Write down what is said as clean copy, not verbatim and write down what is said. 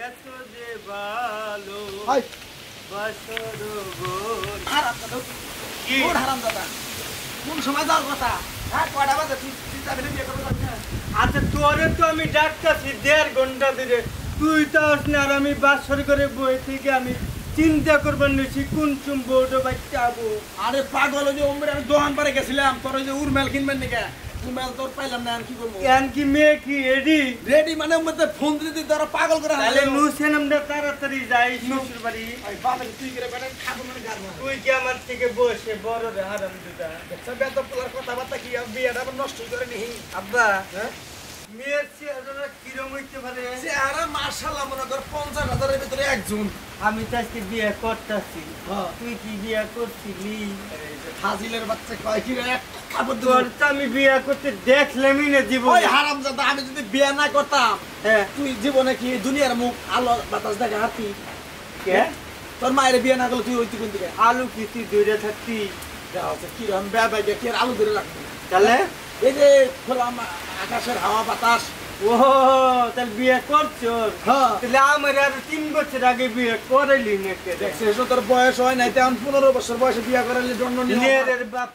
এত যে ভালো হাই বাসর গোর হারাম দাদা কি কোন হারাম দাদা কোন সময় যাওয়ার কথা হ্যাঁ কয়টা বাজে তুই চিন্তা করে বিয়ে করবো না আচ্ছা তোরে তো আমি ডাকতাছি 1.5 ঘন্টা ধরে তুই তো আসনি আর আমি বাসর করে বই থেকে আমি চিন্তা করবার নিছি কোন চুম বউটা বাচ্চা আবো আরে পাগল ওই যে ওমরে আমি দোকান পারে গেছিলাম তোর ওই যে উরমেল কিনবেন নাকি উরমেল তোর পাইলাম না আর কি করবো কেন কি মেয়ে কি এডি রেডি মানে মধ্যে ফোন দিতে তোরা পাগল করে তাহলে নুসেন আমরা তাড়াতাড়ি যাই শ্বশুর বাড়ি এই বাবা তুই করে বেটা খাবো মানে গারবা তুই কি আমার থেকে বসে বড় রে হারাম দুটা সব এত পোলার কথাবার্তা কি আর বিয়েটা আবার নষ্ট করে নিহি আব্বা হ্যাঁ মেয়ের চেহারা কিরম হইতে পারে চেহারা মাশাআল্লাহ মনে কর 50,000 এর ভিতরে একজন আমি তো আজকে বিয়ে করতেছি হ্যাঁ তুই কি বিয়ে করছিলি এই যে ফাজিলের বাচ্চা কয় কি রে একটা খাবার তোর দূর তো আমি বিয়ে করতে দেখলামই না জীবন ওই হারামজাদা আমি যদি বিয়ে না করতাম হ্যাঁ তুই জীবনে কি দুনিয়ার মুখ আলো বাতাস দেখা হাতি কে তোর মায়ের বিয়ে না করলে তুই ওই কোন দিকে আলু কি তুই দূরে থাকতি কি রকম ব্যয় কি আর আলু ধরে রাখবো তাহলে এই যে খোলা আকাশের হাওয়া বাতাস ও তাহলে বিয়ে করছো হ্যাঁ তাহলে আমার আর 3 বছর আগে বিয়ে করাইলি নাকি দেখছিস তোর বয়স হয় নাই তেমন 15 বছর বয়সে বিয়ে করালে জন্ম নিয়ে নের বাপ